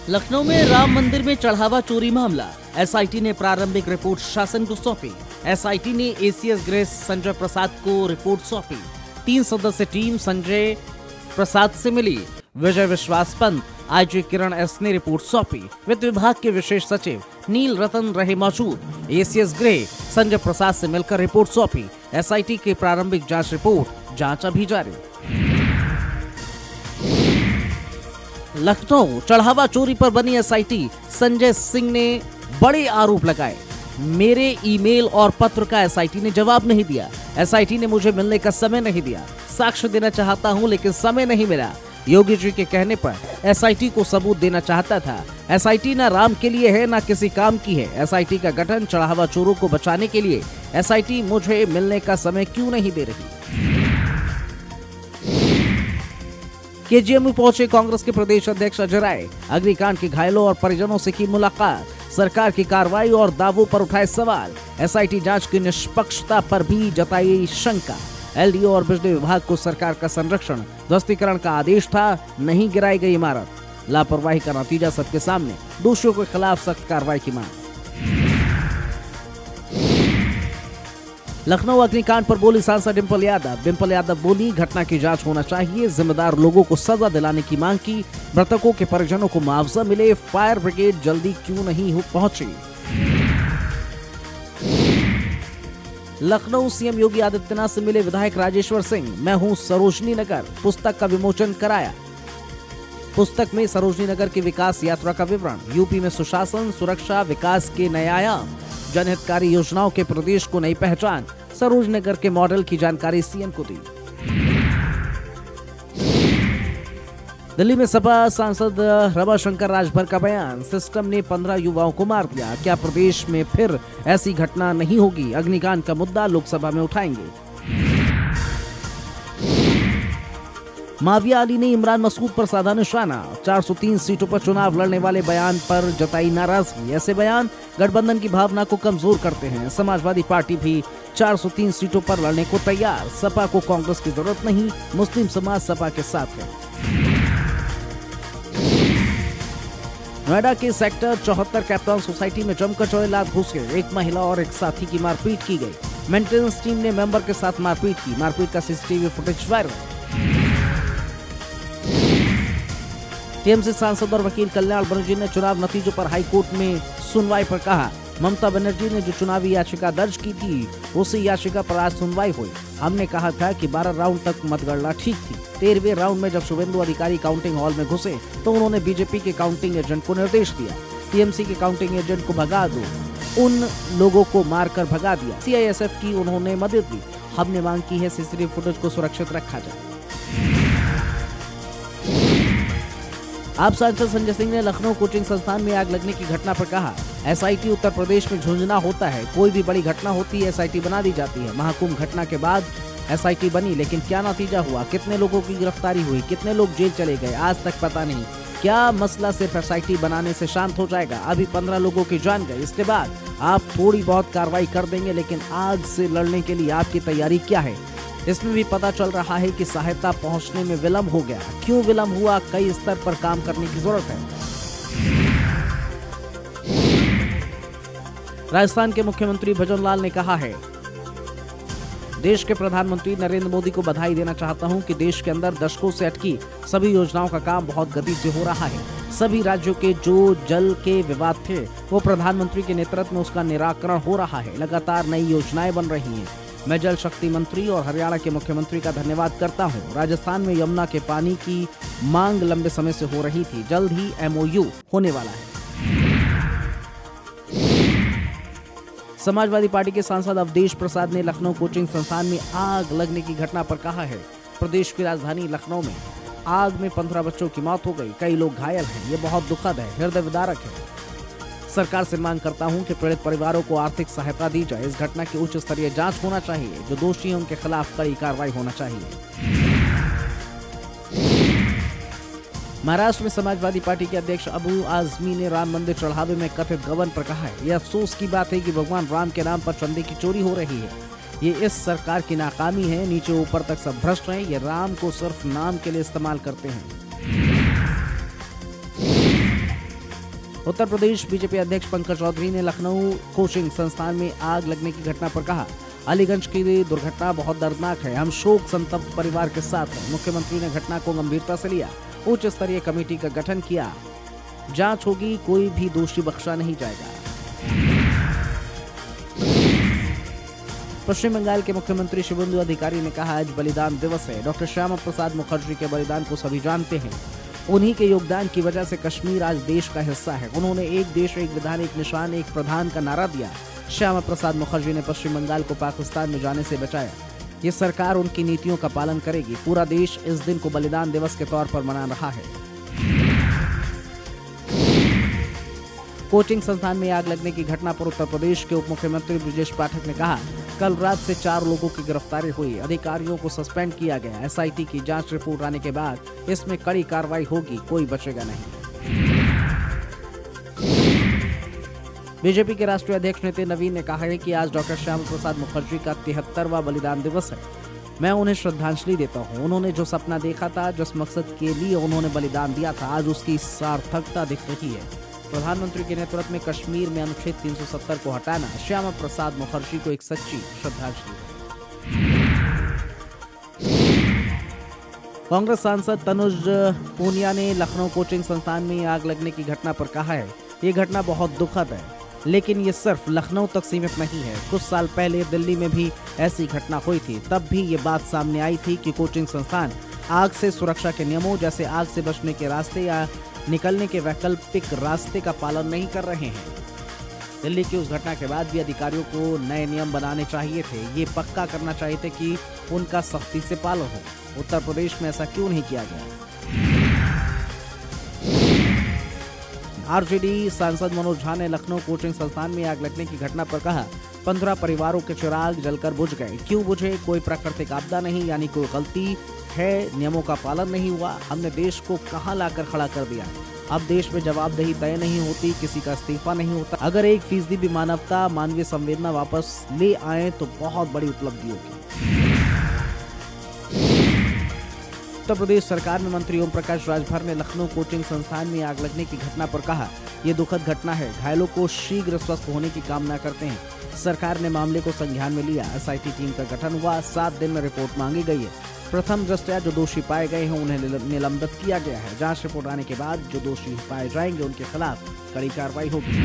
लखनऊ में राम मंदिर में चढ़ावा चोरी मामला, एसआईटी ने प्रारंभिक रिपोर्ट शासन को सौंपी। एसआईटी ने एसीएस गृह संजय प्रसाद को रिपोर्ट सौंपी। 3 सदस्य टीम संजय प्रसाद से मिली। विजय विश्वास पंत, आईजी किरण एस ने रिपोर्ट सौंपी। वित्त विभाग के विशेष सचिव नील रतन रहे मौजूद। एसीएस गृह संजय प्रसाद से मिलकर रिपोर्ट सौंपी। एसआईटी की प्रारंभिक जांच रिपोर्ट, जांच अभी जारी। लखनऊ चढ़ावा चोरी पर बनी एसआईटी, संजय सिंह ने बड़े आरोप लगाए। मेरे ईमेल और पत्र का एसआईटी ने जवाब नहीं दिया। एसआईटी ने मुझे मिलने का समय नहीं दिया। साक्ष्य देना चाहता हूं लेकिन समय नहीं मिला। योगी जी के कहने पर एसआईटी को सबूत देना चाहता था। एसआईटी ना राम के लिए है ना किसी काम की है। एसआईटी का गठन चढ़ावा चोरों को बचाने के लिए। एसआईटी मुझे मिलने का समय क्यों नहीं दे रही। केजीएमयू पहुंचे कांग्रेस के प्रदेश अध्यक्ष अजय राय। अग्निकांड के घायलों और परिजनों से की मुलाकात। सरकार की कार्रवाई और दावों पर उठाए सवाल। एसआईटी जांच की निष्पक्षता पर भी जताई शंका। एलडीओ और बिजली विभाग को सरकार का संरक्षण, ध्वस्तीकरण का आदेश था, नहीं गिराई गई इमारत। लापरवाही का नतीजा सबके सामने। दोषियों के खिलाफ सख्त कार्रवाई की मांग। लखनऊ अग्निकांड पर बोली सांसद डिंपल यादव। डिंपल यादव बोली, घटना की जांच होना चाहिए। जिम्मेदार लोगों को सजा दिलाने की मांग की। मृतकों के परिजनों को मुआवजा मिले। फायर ब्रिगेड जल्दी क्यों नहीं पहुंची। लखनऊ सीएम योगी आदित्यनाथ से मिले विधायक राजेश्वर सिंह। मैं हूं सरोजनी नगर, पुस्तक का विमोचन कराया। पुस्तक में सरोजनी नगर की विकास यात्रा का विवरण, यूपी में सुशासन, सुरक्षा, विकास के नए आयाम, जनहितकारी योजनाओं के प्रदेश को नई पहचान, सरोजनी नगर के मॉडल की जानकारी सीएम को दी। दिल्ली में सपा सांसद रमाशंकर राजभर का बयान, सिस्टम ने 15 युवाओं को मार दिया। क्या प्रदेश में फिर ऐसी घटना नहीं होगी। अग्निकांड का मुद्दा लोकसभा में उठाएंगे। माविया अली ने इमरान मसूद पर साधा निशाना। 403 सीटों पर चुनाव लड़ने वाले बयान पर जताई नाराजगी। ऐसे बयान गठबंधन की भावना को कमजोर करते हैं। समाजवादी पार्टी भी 403 सीटों पर लड़ने को तैयार। सपा को कांग्रेस की जरूरत नहीं, मुस्लिम समाज सपा के साथ है। नोएडा के सेक्टर 74 कैप्टन सोसाइटी में जमकर चढ़े लात घुस गए। एक महिला और एक साथी की मारपीट की गई। मेंटेनेंस टीम ने मेंबर के साथ मारपीट की। मारपीट का सीसीटीवी फुटेज वायरल। टीएमसी सांसद और वकील कल्याण बनर्जी ने चुनाव नतीजों पर हाईकोर्ट में सुनवाई पर कहा, ममता बनर्जी ने जो चुनावी याचिका दर्ज की थी उसी याचिका पर आज सुनवाई हुई। हमने कहा था कि 12 राउंड तक मतगणना ठीक थी। 13वें राउंड में जब शुभेंदु अधिकारी काउंटिंग हॉल में घुसे तो उन्होंने बीजेपी के काउंटिंग एजेंट को निर्देश दिया, टीएमसी के काउंटिंग एजेंट को भगा दो। उन लोगों को मारकर भगा दिया। सीआईएसएफ की उन्होंने मदद दी। हमने मांग की है सीसीटीवी फुटेज को सुरक्षित रखा जाए। आप सांसद संजय सिंह ने लखनऊ कोचिंग संस्थान में आग लगने की घटना पर कहा, एसआईटी उत्तर प्रदेश में झुंझुना होता है। कोई भी बड़ी घटना होती है एसआईटी बना दी जाती है। महाकुंभ घटना के बाद एसआईटी बनी, लेकिन क्या नतीजा हुआ। कितने लोगों की गिरफ्तारी हुई, कितने लोग जेल चले गए, आज तक पता नहीं। क्या मसला सिर्फ एसआईटी बनाने से शांत हो जाएगा। अभी 15 लोगों की जान गई, इसके बाद आप थोड़ी बहुत कार्रवाई कर देंगे, लेकिन आग से लड़ने के लिए आपकी तैयारी क्या है। इसमें भी पता चल रहा है कि सहायता पहुंचने में विलंब हो गया। क्यों विलंब हुआ, कई स्तर पर काम करने की जरूरत है। राजस्थान के मुख्यमंत्री भजनलाल ने कहा है, देश के प्रधानमंत्री नरेंद्र मोदी को बधाई देना चाहता हूं कि देश के अंदर दशकों से अटकी सभी योजनाओं का काम बहुत गति से हो रहा है। सभी राज्यों के जो जल के विवाद थे वो प्रधानमंत्री के नेतृत्व में उसका निराकरण हो रहा है। लगातार नई योजनाएं बन रही हैं। मैं जल शक्ति मंत्री और हरियाणा के मुख्यमंत्री का धन्यवाद करता हूं। राजस्थान में यमुना के पानी की मांग लंबे समय से हो रही थी। जल्द ही एमओयू होने वाला है। समाजवादी पार्टी के सांसद अवधेश प्रसाद ने लखनऊ कोचिंग संस्थान में आग लगने की घटना पर कहा है, प्रदेश की राजधानी लखनऊ में आग में 15 बच्चों की मौत हो गई, कई लोग घायल हैं। ये बहुत दुखद है, हृदय विदारक है। सरकार से मांग करता हूं कि पीड़ित परिवारों को आर्थिक सहायता दी जाए। इस घटना की उच्च स्तरीय जांच होना चाहिए। जो दोषी हैं उनके खिलाफ कड़ी कार्रवाई होना चाहिए। महाराष्ट्र में समाजवादी पार्टी के अध्यक्ष अबू आजमी ने राम मंदिर चढ़ावे में कथित गबन पर कहा है, यह अफसोस की बात है कि भगवान राम के नाम पर चंदे की चोरी हो रही है। ये इस सरकार की नाकामी है। नीचे ऊपर तक सब भ्रष्ट हैं। ये राम को सिर्फ नाम के लिए इस्तेमाल करते हैं। उत्तर प्रदेश बीजेपी अध्यक्ष पंकज चौधरी ने लखनऊ कोचिंग संस्थान में आग लगने की घटना पर कहा, अलीगंज की दुर्घटना बहुत दर्दनाक है, हम शोक संतप्त परिवार के साथ हैं। मुख्यमंत्री ने घटना को गंभीरता से लिया, उच्च स्तरीय कमेटी का गठन किया, जांच होगी, कोई भी दोषी बख्शा नहीं जाएगा। पश्चिम बंगाल के मुख्यमंत्री शुभेंदु अधिकारी ने कहा, आज बलिदान दिवस है। डॉक्टर श्यामा प्रसाद मुखर्जी के बलिदान को सभी जानते हैं। उन्हीं के योगदान की वजह से कश्मीर आज देश का हिस्सा है। उन्होंने एक देश एक विधान एक निशान एक प्रधान का नारा दिया। श्यामा प्रसाद मुखर्जी ने पश्चिम बंगाल को पाकिस्तान में जाने से बचाया। ये सरकार उनकी नीतियों का पालन करेगी। पूरा देश इस दिन को बलिदान दिवस के तौर पर मना रहा है। कोचिंग संस्थान में आग लगने की घटना पर उत्तर प्रदेश के उप मुख्यमंत्री ब्रजेश पाठक ने कहा, कल रात से 4 लोगों की गिरफ्तारी हुई, अधिकारियों को सस्पेंड किया गया। एसआईटी की जांच रिपोर्ट आने के बाद इसमें कड़ी कार्रवाई होगी, कोई बचेगा नहीं। बीजेपी के राष्ट्रीय अध्यक्ष नितिन नवीन ने कहा है कि आज डॉक्टर श्यामा प्रसाद मुखर्जी का 73वां बलिदान दिवस है। मैं उन्हें श्रद्धांजलि देता हूं। उन्होंने जो सपना देखा था, जिस मकसद के लिए उन्होंने बलिदान दिया था, आज उसकी सार्थकता दिख रही है। प्रधानमंत्री के नेतृत्व में कश्मीर में अनुच्छेद 370 को हटाना श्यामा प्रसाद मुखर्जी को एक सच्ची श्रद्धांजलि है। कांग्रेस सांसद तनुज पूनिया ने लखनऊ कोचिंग संस्थान में आग लगने की घटना पर कहा है, ये घटना बहुत दुखद है, लेकिन ये सिर्फ लखनऊ तक सीमित नहीं है। कुछ साल पहले दिल्ली में भी ऐसी घटना हुई थी। तब भी ये बात सामने आई थी कि कोचिंग संस्थान आग से सुरक्षा के नियमों जैसे आग से बचने के रास्ते या निकलने के वैकल्पिक रास्ते का पालन नहीं कर रहे हैं। दिल्ली की उस घटना के बाद भी अधिकारियों को नए नियम बनाने चाहिए थे। ये पक्का करना चाहिए थे कि उनका सख्ती से पालन हो। उत्तर प्रदेश में ऐसा क्यों नहीं किया गया? आरजेडी सांसद मनोज झा ने लखनऊ कोचिंग संस्थान में आग लगने की घटना पर कहा, 15 परिवारों के चिराग जलकर बुझ गए। क्यों बुझे? कोई प्राकृतिक आपदा नहीं, यानी कोई गलती है, नियमों का पालन नहीं हुआ। हमने देश को कहां लाकर खड़ा कर दिया। अब देश में जवाबदेही तय नहीं होती, किसी का इस्तीफा नहीं होता। अगर 1% भी मानवता, मानवीय संवेदना वापस ले आए तो बहुत बड़ी उपलब्धि होगी। उत्तर प्रदेश सरकार में मंत्री ओम प्रकाश राजभर ने लखनऊ कोचिंग संस्थान में आग लगने की घटना पर कहा, यह दुखद घटना है। घायलों को शीघ्र स्वस्थ होने की कामना करते हैं। सरकार ने मामले को संज्ञान में लिया। एसआईटी टीम का गठन हुआ। 7 दिन में रिपोर्ट मांगी गई है। प्रथम दृष्टया जो दोषी पाए गए हैं उन्हें निलंबित किया गया है। जांच रिपोर्ट आने के बाद जो दोषी पाए जाएंगे उनके खिलाफ कड़ी कार्रवाई होगी।